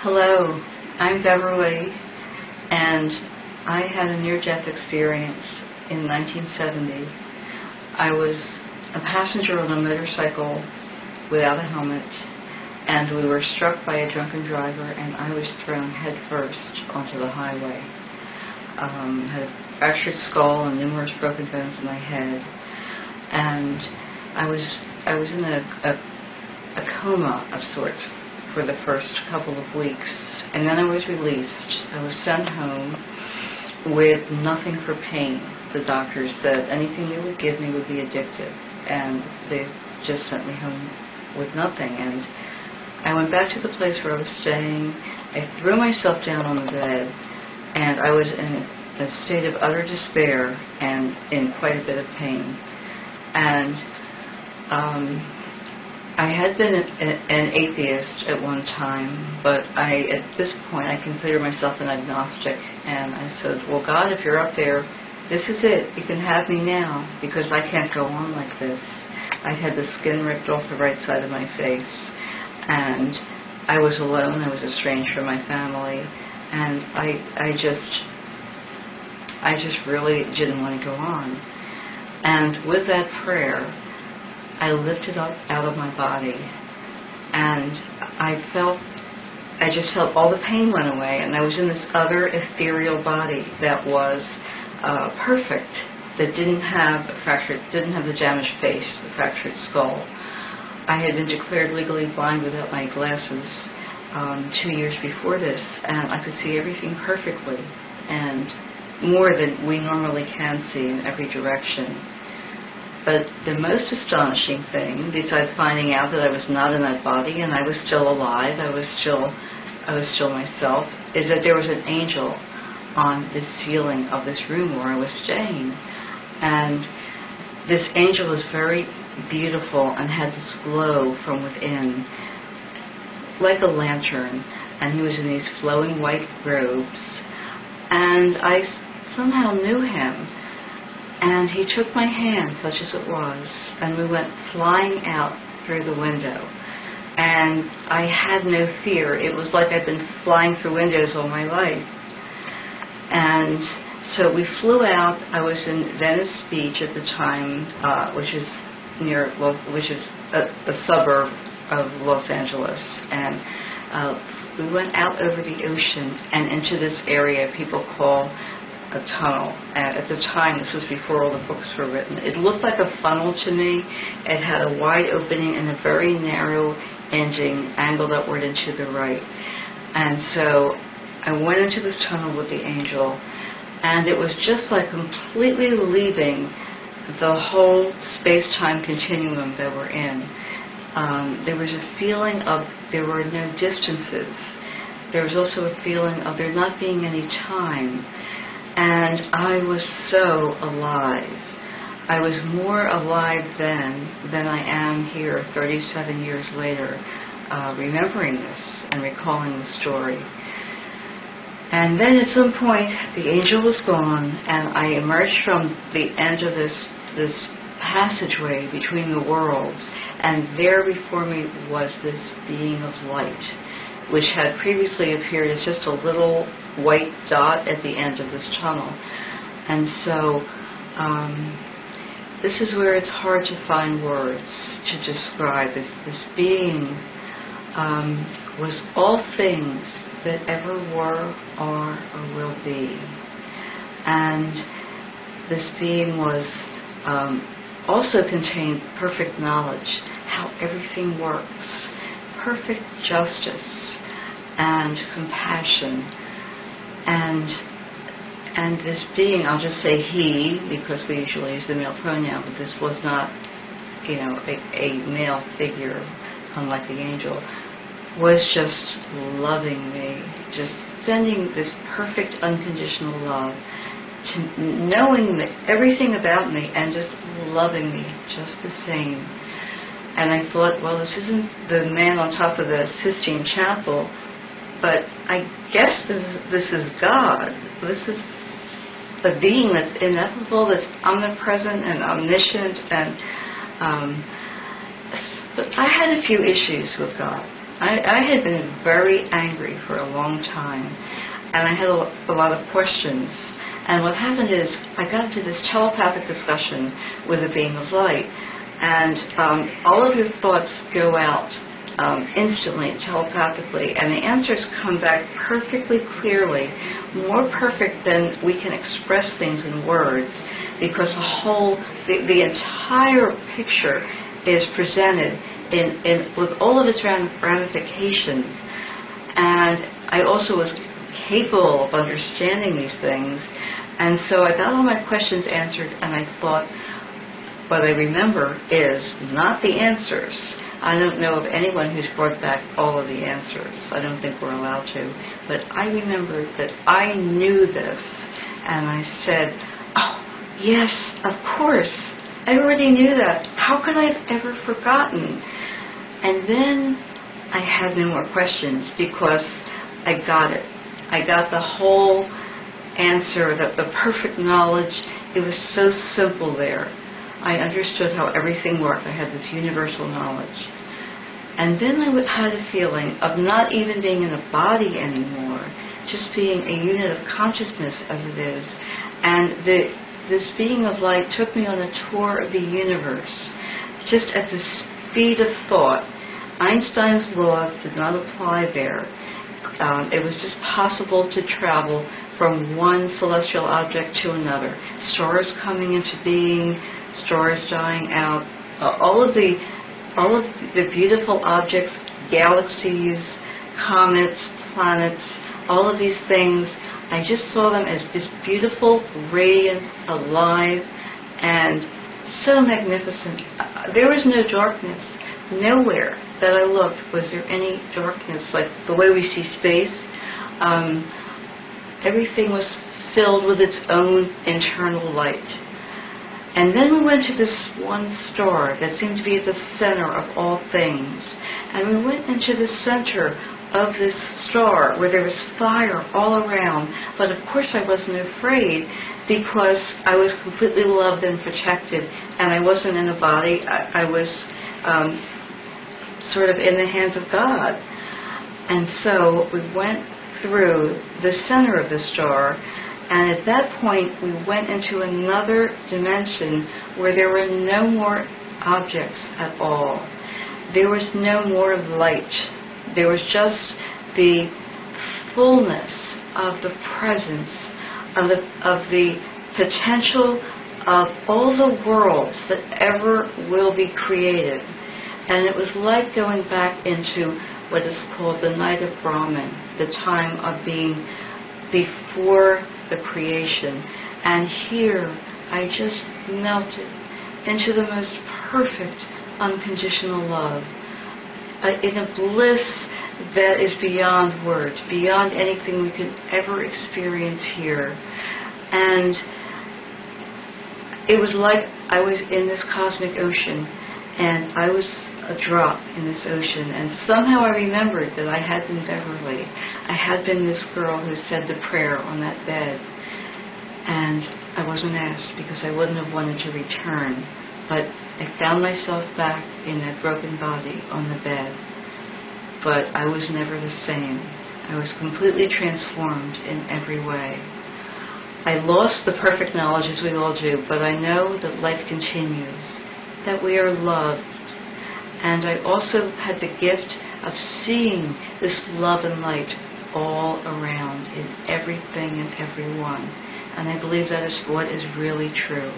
Hello, I'm Beverly, and I had a near-death experience in 1970. I was a passenger on a motorcycle without a helmet, and we were struck by a drunken driver, and I was thrown headfirst onto the highway. Had a fractured skull and numerous broken bones in my head, and I was in a coma of sorts for the first couple of weeks, and then I was released. I was sent home with nothing for pain. The doctors said anything they would give me would be addictive, and they just sent me home with nothing. And I went back to the place where I was staying. I threw myself down on the bed, and I was in a state of utter despair and in quite a bit of pain. And I had been an atheist at one time, but at this point, I consider myself an agnostic. And I said, well, God, if you're up there, this is it. You can have me now, because I can't go on like this. I had the skin ripped off the right side of my face, and I was alone. I was estranged from my family, and I just really didn't want to go on. And with that prayer, I lifted up out of my body, and I just felt all the pain went away, and I was in this other ethereal body that was perfect, that didn't have the damaged face, the fractured skull. I had been declared legally blind without my glasses 2 years before this, and I could see everything perfectly, and more than we normally can see in every direction. But the most astonishing thing, besides finding out that I was not in that body and I was still alive, I was still myself, is that there was an angel on this ceiling of this room where I was staying. And this angel was very beautiful and had this glow from within, like a lantern, and he was in these flowing white robes. And I somehow knew him. And he took my hand, such as it was, and we went flying out through the window. And I had no fear. It was like I'd been flying through windows all my life. And so we flew out. I was in Venice Beach at the time, which is a suburb of Los Angeles. And we went out over the ocean and into this area people call a tunnel. At the time, this was before all the books were written, it looked like a funnel to me. It had a wide opening and a very narrow ending, angled upward and to the right. And so I went into this tunnel with the angel, and it was just like completely leaving the whole space-time continuum that we're in. There was a feeling of there were no distances. There was also a feeling of there not being any time. And I was so alive. I was more alive then than I am here 37 years later, remembering this and recalling the story. And then at some point, the angel was gone, and I emerged from the end of this passageway between the worlds, and there before me was this being of light, which had previously appeared as just a little white dot at the end of this tunnel. And so this is where it's hard to find words to describe. This being was all things that ever were, are, or will be. And this being was also contained perfect knowledge, how everything works, perfect justice and compassion. And this being, I'll just say he, because we usually use the male pronoun, but this was not, a male figure, unlike the angel, was just loving me, just sending this perfect unconditional love, to knowing that everything about me and just loving me just the same. And I thought, well, this isn't the man on top of the Sistine Chapel, but I guess this is God. This is a being that's ineffable, that's omnipresent and omniscient. And but I had a few issues with God. I had been very angry for a long time, and I had a lot of questions. And what happened is I got into this telepathic discussion with a being of light, and all of your thoughts go out instantly, telepathically, and the answers come back perfectly clearly, more perfect than we can express things in words, because the entire picture is presented with all of its ramifications. And I also was capable of understanding these things, and so I got all my questions answered, and I thought, what I remember is not the answers. I don't know of anyone who's brought back all of the answers. I don't think we're allowed to. But I remembered that I knew this, and I said, oh, yes, of course. I already knew that. How could I have ever forgotten? And then I had no more questions because I got it. I got the whole answer, the perfect knowledge. It was so simple there. I understood how everything worked. I had this universal knowledge. And then I had a feeling of not even being in a body anymore, just being a unit of consciousness as it is. And this being of light took me on a tour of the universe, just at the speed of thought. Einstein's laws did not apply there. It was just possible to travel from one celestial object to another. Stars coming into being, stars dying out, all of the beautiful objects, galaxies, comets, planets, all of these things, I just saw them as just beautiful, radiant, alive, and so magnificent. There was no darkness. Nowhere that I looked was there any darkness, like the way we see space. Everything was filled with its own internal light. And then we went to this one star that seemed to be at the center of all things. And we went into the center of this star where there was fire all around. But of course I wasn't afraid because I was completely loved and protected. And I wasn't in a body. I was sort of in the hands of God. And so we went through the center of the star. And at that point, we went into another dimension where there were no more objects at all. There was no more light. There was just the fullness of the presence, of the potential of all the worlds that ever will be created. And it was like going back into what is called the night of Brahman, the time of being before the creation. And here I just melted into the most perfect unconditional love, in a bliss that is beyond words, beyond anything we can ever experience here. And it was like I was in this cosmic ocean, and I was a drop in this ocean, and somehow I remembered that I had been Beverly. I had been this girl who said the prayer on that bed, and I wasn't asked because I wouldn't have wanted to return, but I found myself back in that broken body on the bed. But I was never the same. I was completely transformed in every way. I lost the perfect knowledge, as we all do, but I know that life continues, that we are loved. And I also had the gift of seeing this love and light all around in everything and everyone. And I believe that is what is really true.